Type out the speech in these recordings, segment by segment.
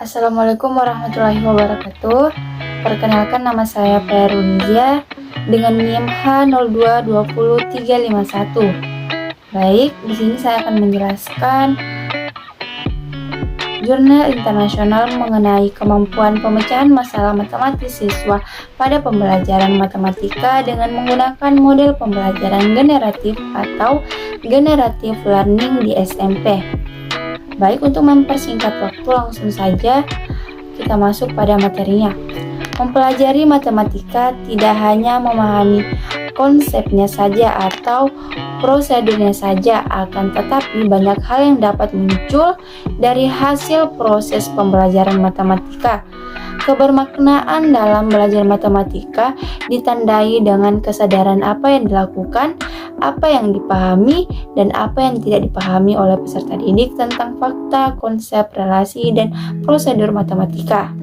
Assalamualaikum warahmatullahi wabarakatuh. Perkenalkan, nama saya Perunzia dengan NIM H02200351. Baik, di sini saya akan menjelaskan jurnal internasional mengenai kemampuan pemecahan masalah matematis siswa pada pembelajaran matematika dengan menggunakan model pembelajaran generatif atau generative learning di SMP. Baik, untuk mempersingkat waktu, langsung saja kita masuk pada materinya. Mempelajari matematika tidak hanya memahami konsepnya saja atau prosedurnya saja, akan tetapi banyak hal yang dapat muncul dari hasil proses pembelajaran matematika. Kebermaknaan dalam belajar matematika ditandai dengan kesadaran apa yang dilakukan, apa yang dipahami, dan apa yang tidak dipahami oleh peserta didik tentang fakta, konsep, relasi, dan prosedur matematika.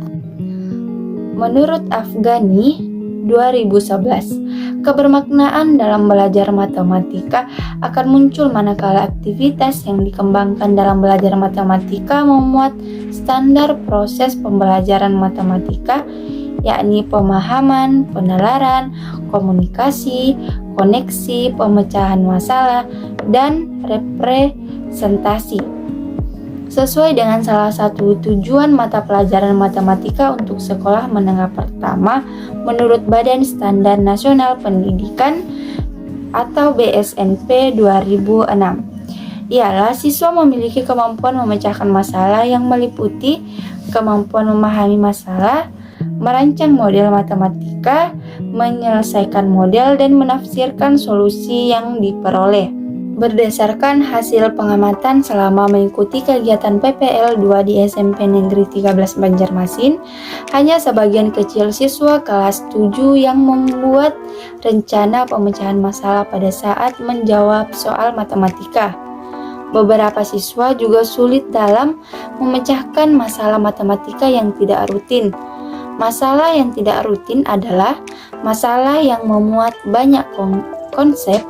Menurut Afghani 2011, kebermaknaan dalam belajar matematika akan muncul manakala aktivitas yang dikembangkan dalam belajar matematika memuat standar proses pembelajaran matematika, yakni pemahaman, penalaran, komunikasi, koneksi, pemecahan masalah, dan representasi. Sesuai dengan salah satu tujuan mata pelajaran matematika untuk sekolah menengah pertama menurut Badan Standar Nasional Pendidikan atau BSNP 2006, ialah siswa memiliki kemampuan memecahkan masalah yang meliputi kemampuan memahami masalah, merancang model matematika, menyelesaikan model, dan menafsirkan solusi yang diperoleh. Berdasarkan hasil pengamatan selama mengikuti kegiatan PPL 2 di SMP Negeri 13 Banjarmasin, hanya sebagian kecil siswa kelas 7 yang membuat rencana pemecahan masalah pada saat menjawab soal matematika. Beberapa siswa juga sulit dalam memecahkan masalah matematika yang tidak rutin. Masalah yang tidak rutin adalah masalah yang memuat banyak konsep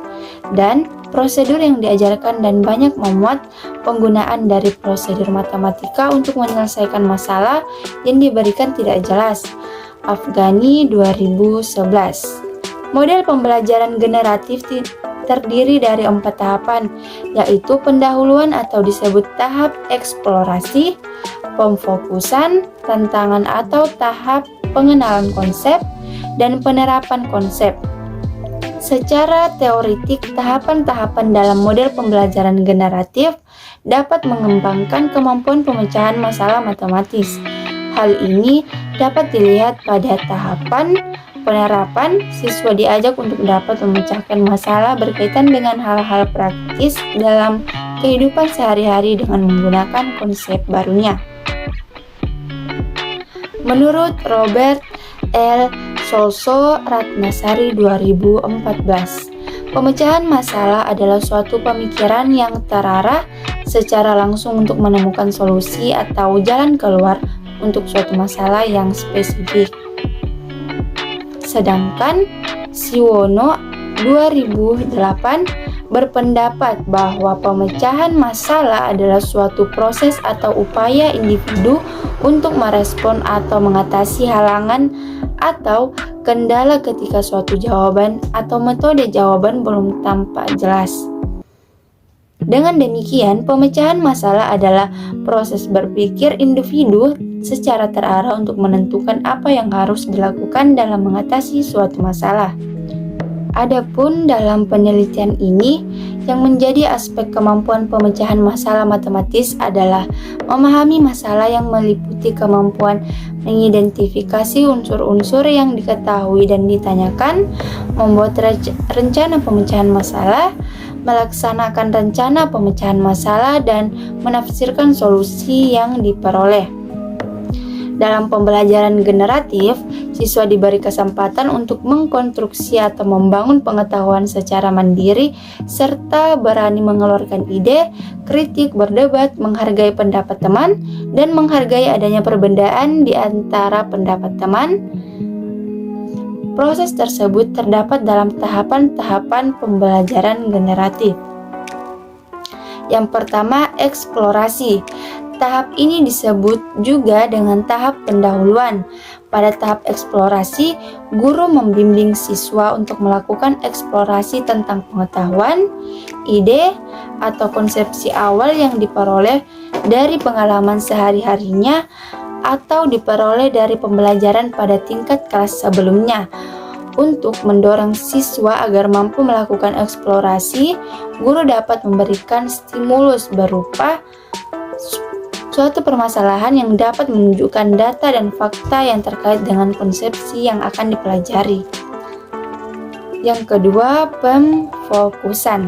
dan prosedur yang diajarkan dan banyak memuat penggunaan dari prosedur matematika untuk menyelesaikan masalah yang diberikan tidak jelas. Afghani 2011. Model pembelajaran generatif terdiri dari 4 tahapan, yaitu pendahuluan atau disebut tahap eksplorasi, pemfokusan, tantangan atau tahap pengenalan konsep, dan penerapan konsep. Secara teoritik, tahapan-tahapan dalam model pembelajaran generatif dapat mengembangkan kemampuan pemecahan masalah matematis. Hal ini dapat dilihat pada tahapan penerapan. Siswa diajak untuk dapat memecahkan masalah berkaitan dengan hal-hal praktis dalam kehidupan sehari-hari dengan menggunakan konsep barunya. Menurut Robert L. Solso Ratnasari 2014, pemecahan masalah adalah suatu pemikiran yang terarah secara langsung untuk menemukan solusi atau jalan keluar untuk suatu masalah yang spesifik. Sedangkan Siwono 2008 berpendapat bahwa pemecahan masalah adalah suatu proses atau upaya individu untuk merespon atau mengatasi halangan atau kendala ketika suatu jawaban atau metode jawaban belum tampak jelas. Dengan demikian, pemecahan masalah adalah proses berpikir individu secara terarah untuk menentukan apa yang harus dilakukan dalam mengatasi suatu masalah. Adapun dalam penelitian ini, yang menjadi aspek kemampuan pemecahan masalah matematis adalah memahami masalah yang meliputi kemampuan mengidentifikasi unsur-unsur yang diketahui dan ditanyakan, membuat rencana pemecahan masalah, melaksanakan rencana pemecahan masalah, dan menafsirkan solusi yang diperoleh. Dalam pembelajaran generatif, siswa diberi kesempatan untuk mengkonstruksi atau membangun pengetahuan secara mandiri, serta berani mengeluarkan ide, kritik, berdebat, menghargai pendapat teman, dan menghargai adanya perbedaan di antara pendapat teman. Proses tersebut terdapat dalam tahapan-tahapan pembelajaran generatif. Yang pertama, eksplorasi. Tahap ini disebut juga dengan tahap pendahuluan. Pada tahap eksplorasi, guru membimbing siswa untuk melakukan eksplorasi tentang pengetahuan, ide, atau konsepsi awal yang diperoleh dari pengalaman sehari-harinya atau diperoleh dari pembelajaran pada tingkat kelas sebelumnya. Untuk mendorong siswa agar mampu melakukan eksplorasi, guru dapat memberikan stimulus berupa suatu permasalahan yang dapat menunjukkan data dan fakta yang terkait dengan konsepsi yang akan dipelajari. Yang kedua, pemfokusan.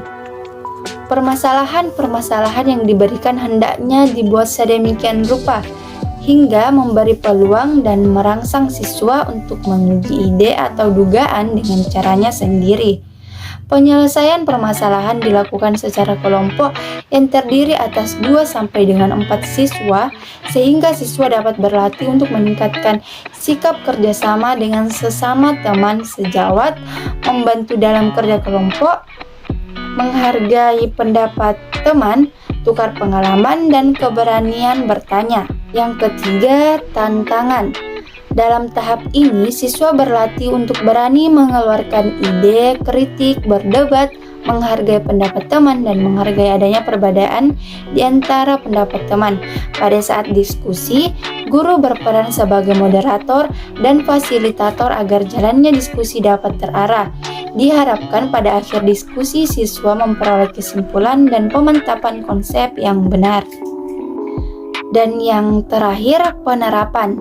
Permasalahan-permasalahan yang diberikan hendaknya dibuat sedemikian rupa hingga memberi peluang dan merangsang siswa untuk menguji ide atau dugaan dengan caranya sendiri. Penyelesaian permasalahan dilakukan secara kelompok yang terdiri atas 2 sampai dengan 4 siswa, sehingga siswa dapat berlatih untuk meningkatkan sikap kerjasama dengan sesama teman sejawat, membantu dalam kerja kelompok, menghargai pendapat teman, tukar pengalaman, dan keberanian bertanya. Yang ketiga, tantangan. Dalam tahap ini, siswa berlatih untuk berani mengeluarkan ide, kritik, berdebat, menghargai pendapat teman, dan menghargai adanya perbedaan di antara pendapat teman. Pada saat diskusi, guru berperan sebagai moderator dan fasilitator agar jalannya diskusi dapat terarah. Diharapkan pada akhir diskusi, siswa memperoleh kesimpulan dan pemantapan konsep yang benar. Dan yang terakhir, penerapan.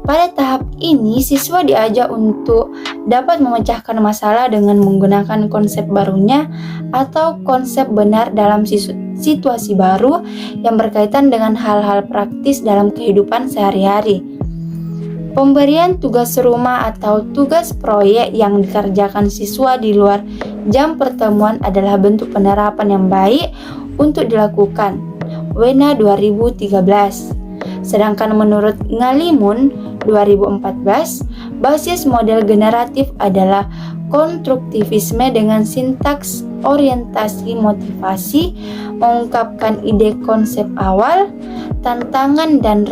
Pada tahap ini, siswa diajak untuk dapat memecahkan masalah dengan menggunakan konsep barunya atau konsep benar dalam situasi baru yang berkaitan dengan hal-hal praktis dalam kehidupan sehari-hari. Pemberian tugas rumah atau tugas proyek yang dikerjakan siswa di luar jam pertemuan adalah bentuk penerapan yang baik untuk dilakukan. Wena 2013. Sedangkan menurut Ngalimun 2014, basis model generatif adalah konstruktivisme dengan sintaks orientasi motivasi, mengungkapkan ide konsep awal, tantangan dan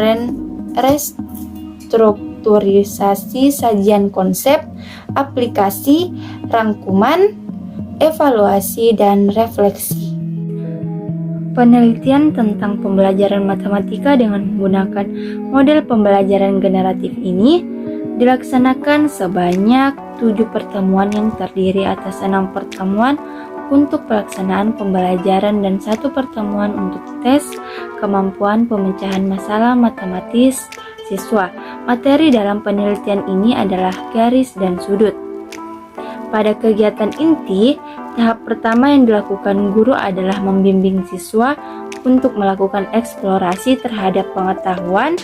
restrukturisasi sajian konsep, aplikasi, rangkuman, evaluasi, dan refleksi. Penelitian tentang pembelajaran matematika dengan menggunakan model pembelajaran generatif ini dilaksanakan sebanyak 7 pertemuan yang terdiri atas 6 pertemuan untuk pelaksanaan pembelajaran dan 1 pertemuan untuk tes kemampuan pemecahan masalah matematis siswa. Materi dalam penelitian ini adalah garis dan sudut. Pada kegiatan inti, tahap pertama yang dilakukan guru adalah membimbing siswa untuk melakukan eksplorasi terhadap pengetahuan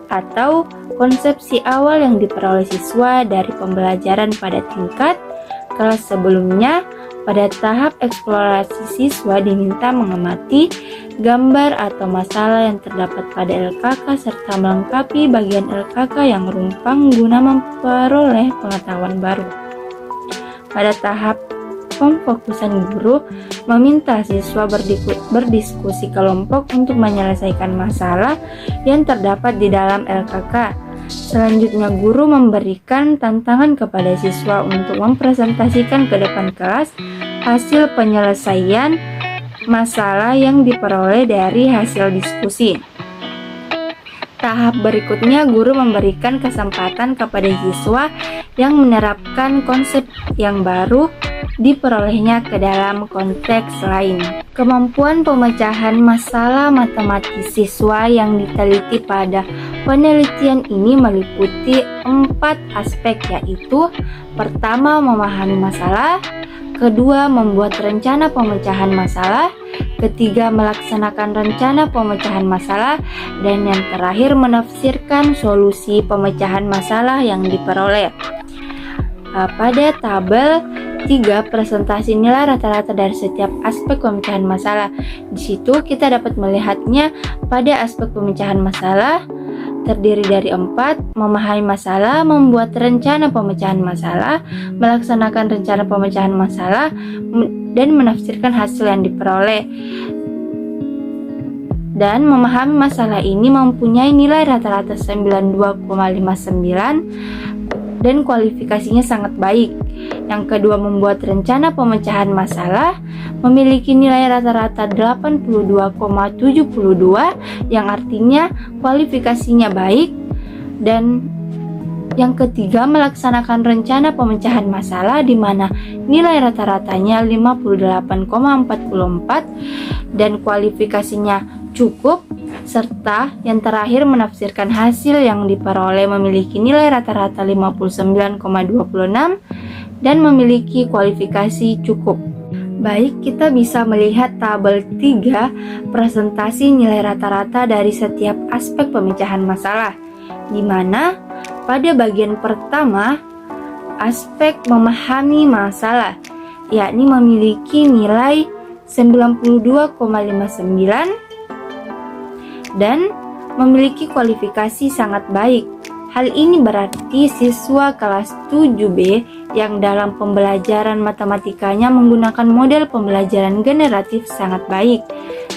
atau konsepsi awal yang diperoleh siswa dari pembelajaran pada tingkat kelas sebelumnya. Pada tahap eksplorasi, siswa diminta mengamati gambar atau masalah yang terdapat pada LKK serta melengkapi bagian LKK yang rumpang guna memperoleh pengetahuan baru. Pada tahap pemfokusan, guru meminta siswa berdiskusi kelompok untuk menyelesaikan masalah yang terdapat di dalam LKK. Selanjutnya, guru memberikan tantangan kepada siswa untuk mempresentasikan ke depan kelas hasil penyelesaian masalah yang diperoleh dari hasil diskusi. Tahap berikutnya, guru memberikan kesempatan kepada siswa yang menerapkan konsep yang baru diperolehnya ke dalam konteks lain. Kemampuan pemecahan masalah matematis siswa yang diteliti pada penelitian ini meliputi 4 aspek, yaitu pertama, memahami masalah, kedua, membuat rencana pemecahan masalah, ketiga, melaksanakan rencana pemecahan masalah, dan yang terakhir, menafsirkan solusi pemecahan masalah yang diperoleh. Pada tabel 3, presentasi nilai rata-rata dari setiap aspek pemecahan masalah. Di situ kita dapat melihatnya pada aspek pemecahan masalah terdiri dari 4, memahami masalah, membuat rencana pemecahan masalah, melaksanakan rencana pemecahan masalah, dan menafsirkan hasil yang diperoleh. dan memahami masalah ini mempunyai nilai rata-rata 92,59 dan kualifikasinya sangat baik. Yang kedua, membuat rencana pemecahan masalah memiliki nilai rata-rata 82,72 yang artinya kualifikasinya baik. Dan yang ketiga, melaksanakan rencana pemecahan masalah di mana nilai rata-ratanya 58,44 dan kualifikasinya cukup. Serta yang terakhir, menafsirkan hasil yang diperoleh memiliki nilai rata-rata 59,26 dan memiliki kualifikasi cukup. Baik, kita bisa melihat tabel 3 presentasi nilai rata-rata dari setiap aspek pemecahan masalah, di mana pada bagian pertama, aspek memahami masalah, yakni memiliki nilai 92,59 dan memiliki kualifikasi sangat baik. Hal ini berarti siswa kelas 7B yang dalam pembelajaran matematikanya menggunakan model pembelajaran generatif sangat baik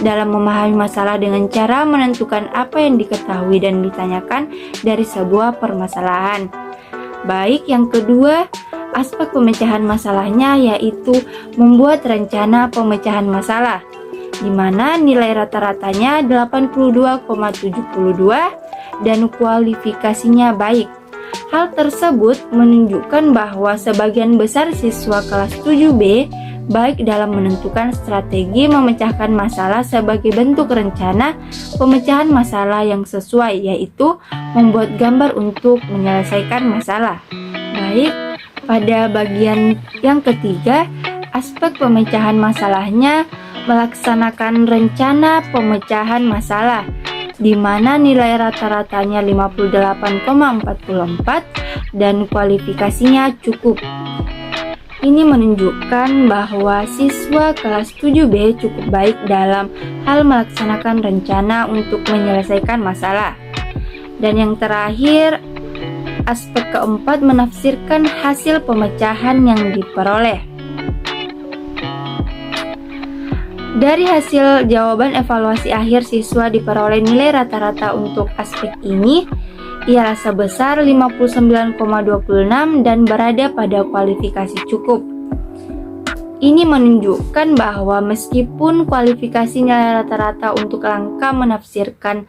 dalam memahami masalah dengan cara menentukan apa yang diketahui dan ditanyakan dari sebuah permasalahan. Baik, yang kedua, aspek pemecahan masalahnya yaitu membuat rencana pemecahan masalah, di mana nilai rata-ratanya 82,72 dan kualifikasinya baik. Hal tersebut menunjukkan bahwa sebagian besar siswa kelas 7B baik dalam menentukan strategi memecahkan masalah sebagai bentuk rencana pemecahan masalah yang sesuai, yaitu membuat gambar untuk menyelesaikan masalah. Baik, pada bagian yang ketiga, aspek pemecahan masalahnya melaksanakan rencana pemecahan masalah, di mana nilai rata-ratanya 58,44 dan kualifikasinya cukup. Ini menunjukkan bahwa siswa kelas 7B cukup baik dalam hal melaksanakan rencana untuk menyelesaikan masalah. Dan yang terakhir, aspek keempat, menafsirkan hasil pemecahan yang diperoleh. Dari hasil jawaban evaluasi akhir, siswa diperoleh nilai rata-rata untuk aspek ini ialah sebesar 59,26 dan berada pada kualifikasi cukup. Ini menunjukkan bahwa meskipun kualifikasi nilai rata-rata untuk langkah menafsirkan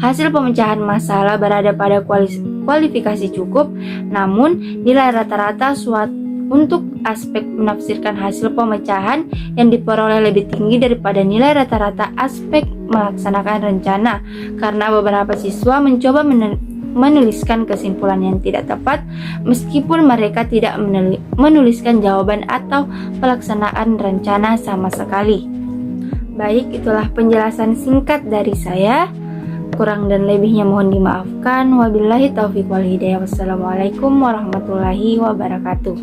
hasil pemecahan masalah berada pada kualifikasi cukup, namun nilai rata-rata untuk aspek menafsirkan hasil pemecahan yang diperoleh lebih tinggi daripada nilai rata-rata aspek melaksanakan rencana, karena beberapa siswa mencoba menuliskan kesimpulan yang tidak tepat meskipun mereka tidak menuliskan jawaban atau pelaksanaan rencana sama sekali. Baik, itulah penjelasan singkat dari saya. Kurang dan lebihnya mohon dimaafkan. Wabillahi taufiq wal hidayah. Wassalamualaikum warahmatullahi wabarakatuh.